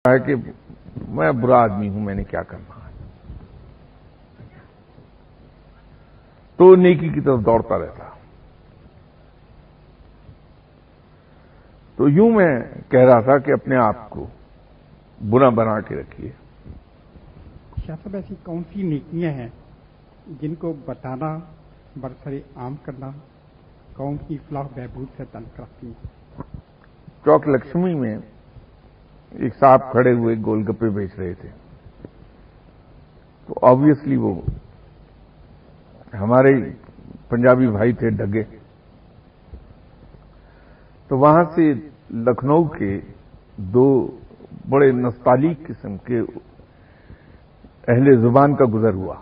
ہے کہ میں برا آدمی ہوں، میں نے کیا کرنا ہے، تو نیکی کی طرف دوڑتا رہتا۔ تو یوں میں کہہ رہا تھا کہ اپنے آپ کو برا بنا کے رکھیے۔ شاہ صاحب، ایسی کون سی نیکیاں ہیں جن کو بتانا، برسر عام کرنا قوم کی فلاح بہبود سے تعلق رکھتی ہیں؟ چوک لکشمی میں ایک صاحب کھڑے ہوئے گول گپے بیچ رہے تھے، تو آبویسلی وہ ہمارے پنجابی بھائی تھے ڈگے، تو وہاں سے لکھنؤ کے دو بڑے نستعلیق قسم کے اہل زبان کا گزر ہوا۔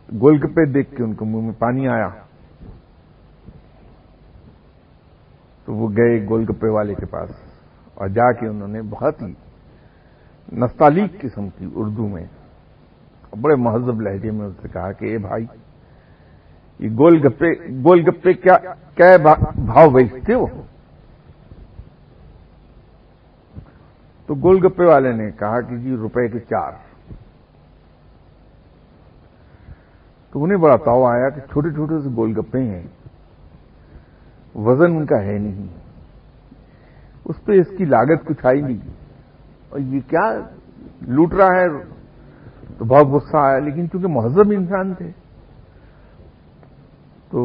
گول گپے دیکھ کے ان کو منہ میں پانی آیا، تو وہ گئے گول گپے والے کے پاس اور جا کے انہوں نے بہت ہی نستعلیق قسم کی اردو میں بڑے مہذب لہجے میں اس سے کہا کہ اے بھائی، یہ گول گپے کیا بھاؤ بیچتے ہو؟ تو گول گپے والے نے کہا کہ جی روپے کے 4۔ تو انہیں بڑا تاؤ آیا کہ چھوٹے چھوٹے سے گول گپے ہیں، وزن ان کا ہے نہیں، اس پہ اس کی لاگت کچھ آئی نہیں، اور یہ کیا لوٹ رہا ہے؟ تو بہت غصہ آیا، لیکن چونکہ مہذب انسان تھے تو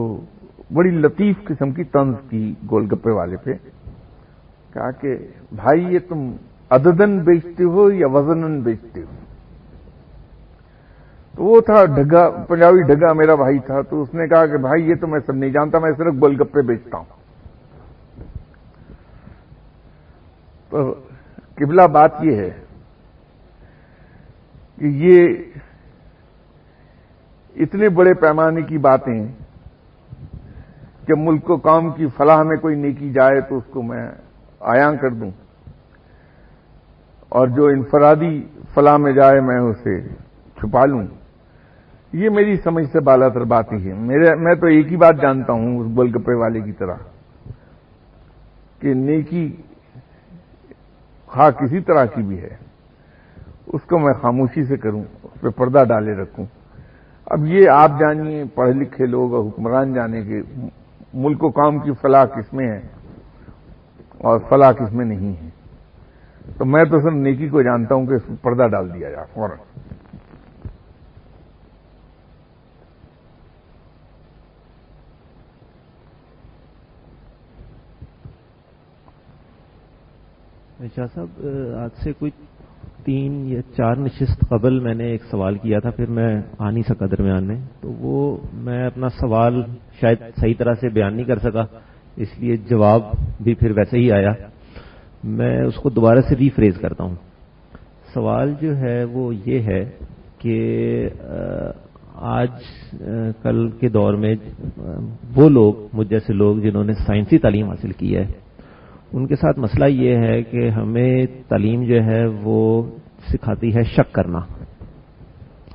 بڑی لطیف قسم کی طنز کی گول گپے والے پہ، کہا کہ بھائی یہ تم عددن بیچتے ہو یا وزنن بیچتے ہو؟ تو وہ تھا ڈھگا، پنجابی ڈھگا میرا بھائی تھا، تو اس نے کہا کہ بھائی یہ تو میں سب نہیں جانتا، میں صرف گول گپے بیچتا ہوں۔ تو قبلہ بات یہ ہے کہ یہ اتنے بڑے پیمانے کی باتیں کہ ملک و قوم کی فلاح میں کوئی نیکی جائے تو اس کو میں عیاں کر دوں، اور جو انفرادی فلاح میں جائے میں اسے چھپا لوں، یہ میری سمجھ سے بالاتر بات ہی ہے۔ میں تو ایک ہی بات جانتا ہوں اس گول گپے والے کی طرح کہ نیکی خواہ کسی طرح کی بھی ہے اس کو میں خاموشی سے کروں، اس پہ پردہ ڈالے رکھوں۔ اب یہ آپ جانیے، پڑھے لکھے لوگ اور حکمران جانے کہ ملک و قوم کی فلاح کس میں ہے اور فلاح کس میں نہیں ہے، تو میں تو صرف نیکی کو جانتا ہوں کہ اس پہ پردہ ڈال دیا جائے فوراً۔ شاہ صاحب، آج سے کوئی 3 یا 4 نشست قبل میں نے ایک سوال کیا تھا، پھر میں آ نہیں سکا درمیان میں، تو وہ میں اپنا سوال شاید صحیح طرح سے بیان نہیں کر سکا، اس لیے جواب بھی پھر ویسے ہی آیا۔ میں اس کو دوبارہ سے ری فریز کرتا ہوں۔ سوال جو ہے وہ یہ ہے کہ آج کل کے دور میں وہ لوگ، مجھ جیسے لوگ جنہوں نے سائنسی تعلیم حاصل کی ہے، ان کے ساتھ مسئلہ یہ ہے کہ ہمیں تعلیم جو ہے وہ سکھاتی ہے شک کرنا،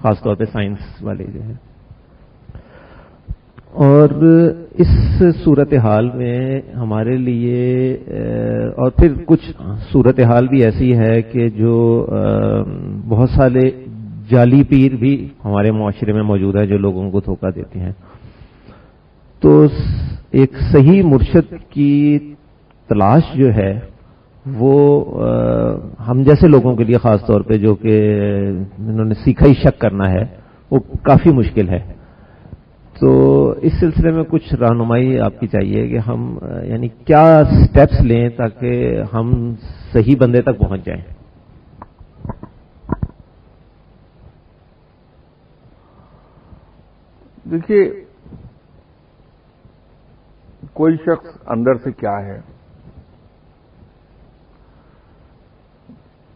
خاص طور پہ سائنس والے جو ہے، اور اس صورتحال میں ہمارے لیے اور پھر کچھ صورتحال بھی ایسی ہے کہ جو بہت سارے جعلی پیر بھی ہمارے معاشرے میں موجود ہیں جو لوگوں کو دھوکہ دیتے ہیں، تو ایک صحیح مرشد کی تلاش جو ہے وہ ہم جیسے لوگوں کے لیے، خاص طور پہ جو کہ انہوں نے سیکھا ہی شک کرنا ہے، وہ کافی مشکل ہے۔ تو اس سلسلے میں کچھ رہنمائی آپ کی چاہیے کہ ہم یعنی کیا سٹیپس لیں تاکہ ہم صحیح بندے تک پہنچ جائیں۔ دیکھیے، کوئی شخص اندر سے کیا ہے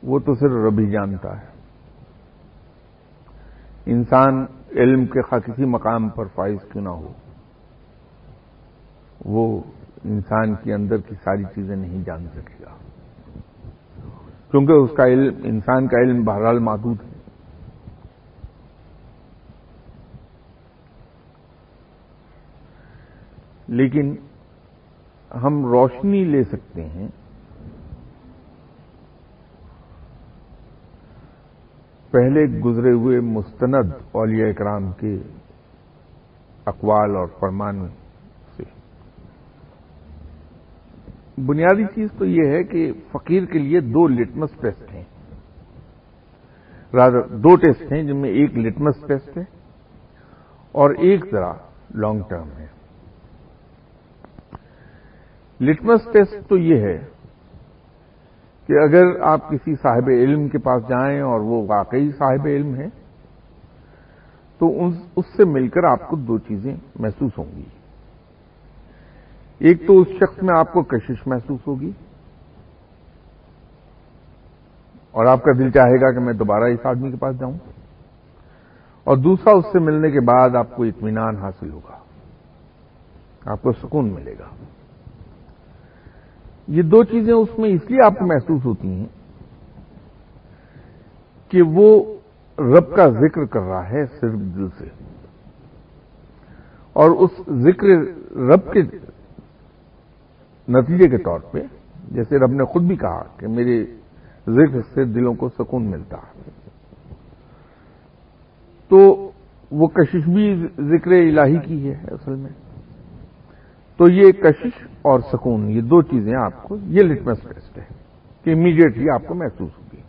وہ تو صرف رب ہی جانتا ہے۔ انسان علم کے خواہ کسی مقام پر فائز کیوں نہ ہو، وہ انسان کے اندر کی ساری چیزیں نہیں جان سکے گا، کیونکہ اس کا علم، انسان کا علم بہرحال محدود ہے۔ لیکن ہم روشنی لے سکتے ہیں پہلے گزرے ہوئے مستند اولیاء اکرام کے اقوال اور فرمان سے بنیادی چیز تو یہ ہے کہ فقیر کے لیے 2 لٹمس ٹیسٹ ہیں، 2 ٹیسٹ ہیں، جن میں ایک لٹمس ٹیسٹ ہے اور ایک ذرا لانگ ٹرم ہے۔ لٹمس ٹیسٹ تو یہ ہے کہ اگر آپ کسی صاحب علم کے پاس جائیں اور وہ واقعی صاحب علم ہے تو اس سے مل کر آپ کو 2 چیزیں محسوس ہوں گی۔ ایک تو اس شخص میں آپ کو کشش محسوس ہوگی اور آپ کا دل چاہے گا کہ میں دوبارہ اس آدمی کے پاس جاؤں، اور دوسرا اس سے ملنے کے بعد آپ کو اطمینان حاصل ہوگا، آپ کو سکون ملے گا۔ یہ 2 چیزیں اس میں اس لیے آپ کو محسوس ہوتی ہیں کہ وہ رب کا ذکر کر رہا ہے صرف دل سے، اور اس ذکر رب کے نتیجے کے طور پہ، جیسے رب نے خود بھی کہا کہ میرے ذکر سے دلوں کو سکون ملتا ہے، تو وہ کشش بھی ذکر الہی کی ہے اصل میں۔ تو یہ کشش اور سکون، یہ 2 چیزیں آپ کو، یہ لٹمس ٹیسٹ ہے کہ امیڈیٹلی آپ کو محسوس ہوگی۔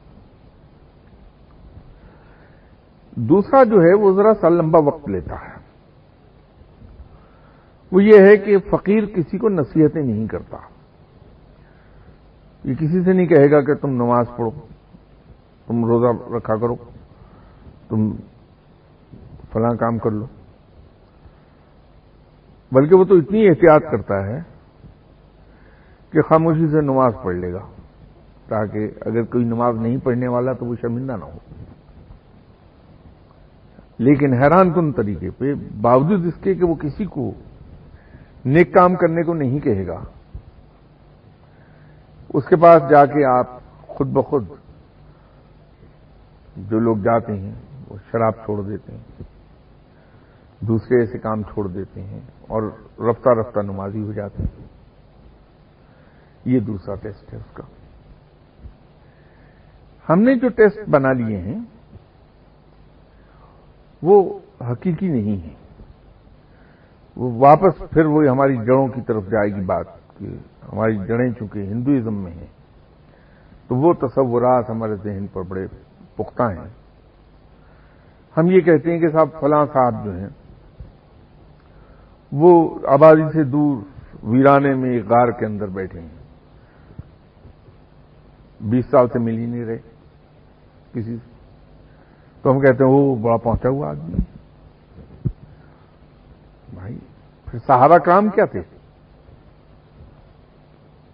دوسرا جو ہے وہ ذرا سا لمبا وقت لیتا ہے، وہ یہ ہے کہ فقیر کسی کو نصیحتیں نہیں کرتا، یہ کسی سے نہیں کہے گا کہ تم نماز پڑھو، تم روزہ رکھا کرو، تم فلاں کام کر لو، بلکہ وہ تو اتنی احتیاط کرتا ہے کہ خاموشی سے نماز پڑھ لے گا تاکہ اگر کوئی نماز نہیں پڑھنے والا تو وہ شرمندہ نہ ہو۔ لیکن حیران کن طریقے پہ باوجود اس کے کہ وہ کسی کو نیک کام کرنے کو نہیں کہے گا، اس کے پاس جا کے آپ خود بخود جو لوگ جاتے ہیں وہ شراب چھوڑ دیتے ہیں، دوسرے ایسے کام چھوڑ دیتے ہیں اور رفتہ رفتہ نمازی ہو جاتے ہیں۔ یہ دوسرا ٹیسٹ ہے اس کا۔ ہم نے جو ٹیسٹ بنا لیے ہیں وہ حقیقی نہیں ہیں، وہ واپس پھر وہی ہماری جڑوں کی طرف جائے گی بات کہ ہماری جڑیں چونکہ ہندوازم میں ہیں تو وہ تصورات ہمارے ذہن پر بڑے پختہ ہیں۔ ہم یہ کہتے ہیں کہ صاحب فلاں صاحب جو ہیں وہ آبادی سے دور ویرانے میں ایک غار کے اندر بیٹھے ہیں، 20 سال سے مل ہی نہیں رہے کسی سے، تو ہم کہتے ہیں وہ بڑا پہنچا ہوا آدمی ہے۔ بھائی پھر صحابہ کرام کیا تھے؟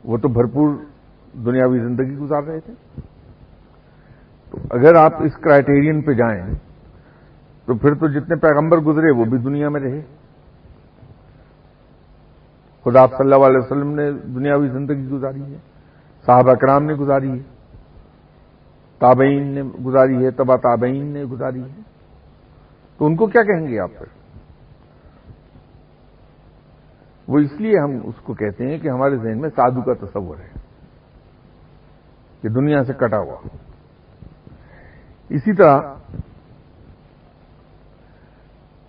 وہ تو بھرپور دنیاوی زندگی گزار رہے تھے۔ تو اگر آپ اس کرائیٹیرین پہ جائیں تو پھر تو جتنے پیغمبر گزرے وہ بھی دنیا میں رہے۔ خدا صلی اللہ علیہ وسلم نے دنیاوی زندگی گزاری ہے، صحابہ کرام نے گزاری ہے، تابعین نے گزاری ہے، تبع تابعین نے گزاری ہے، تو ان کو کیا کہیں گے آپ پھر؟ وہ اس لیے ہم اس کو کہتے ہیں کہ ہمارے ذہن میں سادھو کا تصور ہے کہ دنیا سے کٹا ہوا۔ اسی طرح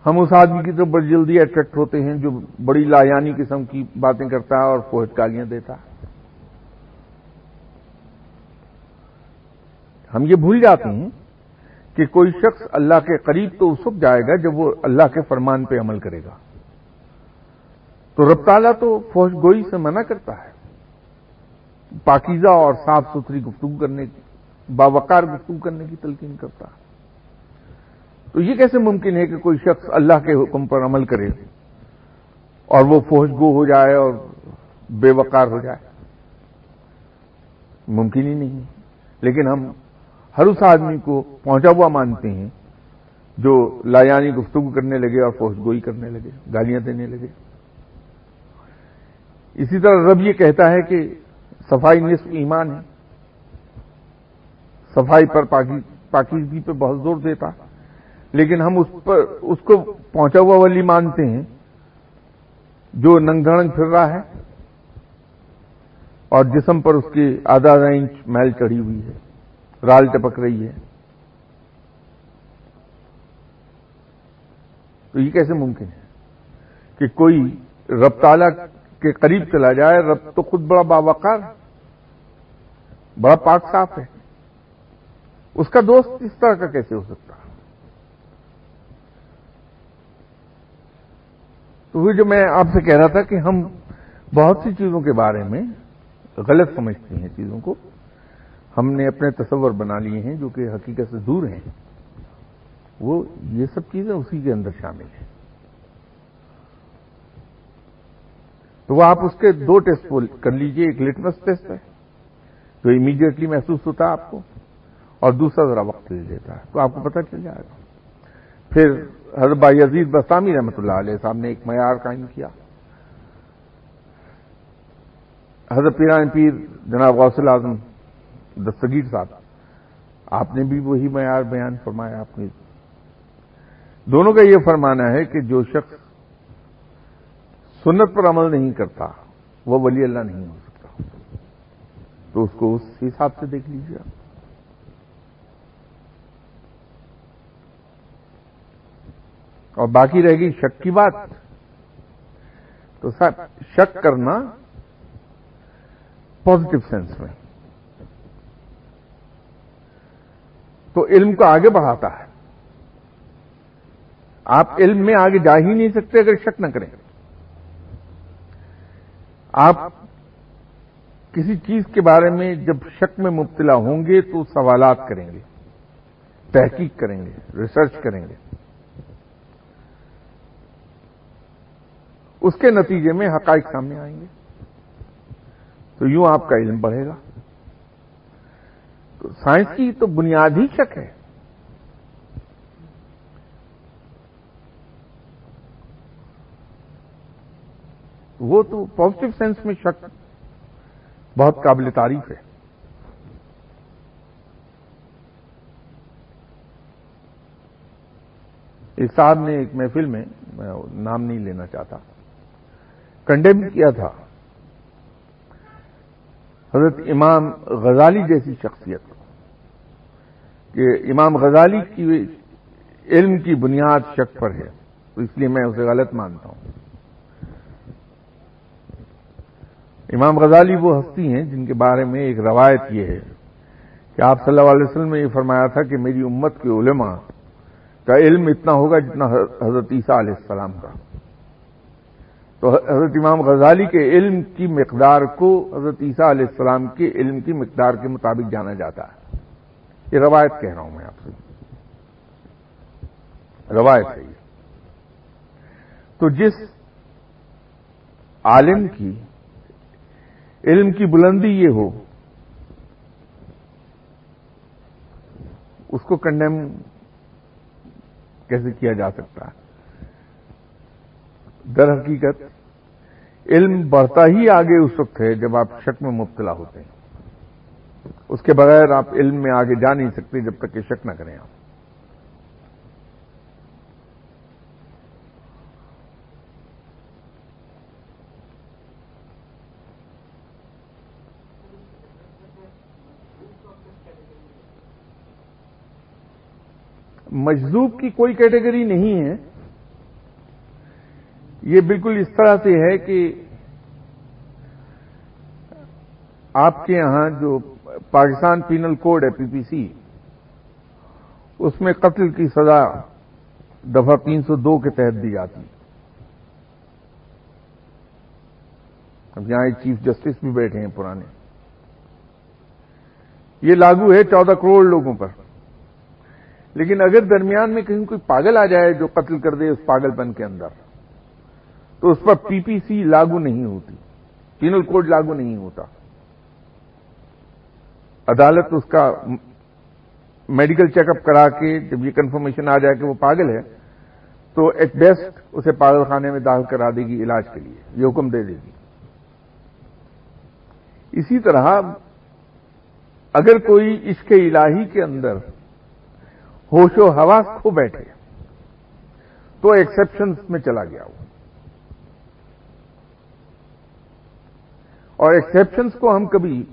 ہم اس آدمی کی طرف بڑی جلدی اٹریکٹ ہوتے ہیں جو بڑی لایانی قسم کی باتیں کرتا ہے اور فوہد گالیاں دیتا ہے۔ ہم یہ بھول جاتے ہیں کہ کوئی شخص اللہ کے قریب تو اس وقت جائے گا جب وہ اللہ کے فرمان پہ عمل کرے گا۔ تو رب تعالیٰ تو فحش گوئی سے منع کرتا ہے، پاکیزہ اور صاف ستھری گفتگو کرنے کی، باوقار گفتگو کرنے کی تلقین کرتا ہے۔ تو یہ کیسے ممکن ہے کہ کوئی شخص اللہ کے حکم پر عمل کرے اور وہ فحش گو ہو جائے اور بے وقار ہو جائے؟ ممکن ہی نہیں۔ لیکن ہم ہر اس آدمی کو پہنچا ہوا مانتے ہیں جو لایانی گفتگو کرنے لگے اور فحش گوئی کرنے لگے، گالیاں دینے لگے۔ اسی طرح رب یہ کہتا ہے کہ صفائی نصف ایمان ہے، صفائی پر پاکیزگی پہ بہت زور دیتا، لیکن ہم اس کو پہنچا ہوا ولی مانتے ہیں جو ننگ دھڑنگ پھر رہا ہے اور جسم پر اس کے آدھا انچ میل چڑھی ہوئی ہے، رال ٹپک رہی ہے، تو یہ کیسے ممکن ہے کہ کوئی رب تعالیٰ کے قریب چلا جائے؟ رب تو خود بڑا باوقار، بڑا پاک صاف ہے، اس کا دوست اس طرح کا کیسے ہو سکتا؟ تو وہ جو میں آپ سے کہہ رہا تھا کہ ہم بہت سی چیزوں کے بارے میں غلط سمجھتے ہیں چیزوں کو، ہم نے اپنے تصور بنا لیے ہیں جو کہ حقیقت سے دور ہیں، وہ یہ سب چیزیں اسی کے اندر شامل ہیں۔ تو وہ آپ اس کے دو ٹیسٹ کر لیجئے، ایک لٹمس ٹیسٹ ہے جو امیڈیٹلی محسوس ہوتا ہے آپ کو، اور دوسرا ذرا وقت لے لیتا ہے، تو آپ کو پتہ چل جائے گا۔ پھر حضرت بایزید بستامی رحمۃ اللہ علیہ صاحب نے ایک معیار قائم کیا، حضرت پیران پیر جناب غوث الاعظم دستگیر صاحب، آپ نے بھی وہی معیار بیان فرمایا۔ آپ نے دونوں کا یہ فرمانا ہے کہ جو شخص سنت پر عمل نہیں کرتا وہ ولی اللہ نہیں ہو سکتا، تو اس کو اس حساب سے دیکھ لیجیے آپ۔ اور باقی رہ گئی شک کی بات، تو صاحب شک کرنا پازیٹو سینس میں تو علم کو آگے بڑھاتا ہے۔ آپ علم میں آگے جا ہی نہیں سکتے اگر شک نہ کریں۔ آپ کسی چیز کے بارے میں جب شک میں مبتلا ہوں گے تو سوالات کریں گے، تحقیق کریں گے، ریسرچ کریں گے، اس کے نتیجے میں حقائق سامنے آئیں گے، تو یوں آپ کا علم بڑھے گا۔ تو سائنس کی تو بنیاد ہی شک ہے۔ وہ تو پازیٹو سینس میں شک بہت قابل تعریف ہے۔ ایک صاحب نے ایک محفل میں نام نہیں لینا چاہتا، کنڈیم کیا تھا حضرت امام غزالی جیسی شخصیت کو، کہ امام غزالی کی علم کی بنیاد شک پر ہے، تو اس لیے میں اسے غلط مانتا ہوں۔ امام غزالی وہ ہستی ہیں جن کے بارے میں ایک روایت یہ ہے کہ آپ صلی اللہ علیہ وسلم نے یہ فرمایا تھا کہ میری امت کے علماء کا علم اتنا ہوگا جتنا حضرت عیسیٰ علیہ السلام کا۔ تو حضرت امام غزالی کے علم کی مقدار کو حضرت عیسیٰ علیہ السلام کے علم کی مقدار کے مطابق جانا جاتا ہے۔ یہ روایت کہہ رہا ہوں میں آپ سے، روایت ہے یہ۔ تو جس عالم کی علم کی بلندی یہ ہو، اس کو کنڈیم کیسے کیا جا سکتا ہے؟ در حقیقت علم بڑھتا ہی آگے اس وقت ہے جب آپ شک میں مبتلا ہوتے ہیں، اس کے بغیر آپ علم میں آگے جا نہیں سکتے جب تک کہ شک نہ کریں آپ۔ مجذوب کی کوئی کیٹیگری نہیں ہے، یہ بالکل اس طرح سے ہے کہ آپ کے یہاں جو پاکستان پینل کوڈ ہے PPC، اس میں قتل کی سزا دفعہ 302 کے تحت دی جاتی۔ اب یہاں ایک چیف جسٹس بھی بیٹھے ہیں پرانے، یہ لاگو ہے 14 کروڑ لوگوں پر، لیکن اگر درمیان میں کہیں کوئی پاگل آ جائے جو قتل کر دے اس پاگل پن کے اندر، تو اس پر PPC لاگو نہیں ہوتی، پینل کوڈ لاگو نہیں ہوتا۔ عدالت اس کا میڈیکل چیک اپ کرا کے جب یہ کنفرمیشن آ جائے کہ وہ پاگل ہے تو ایٹ بیسٹ اسے پاگل خانے میں داخل کرا دے گی علاج کے لیے، یہ حکم دے دے گی۔ اسی طرح اگر کوئی عشق الہی کے اندر ہوش و حواس کھو بیٹھے تو ایکسیپشنز میں چلا گیا وہ، اور ایکسیپشنز کو ہم کبھی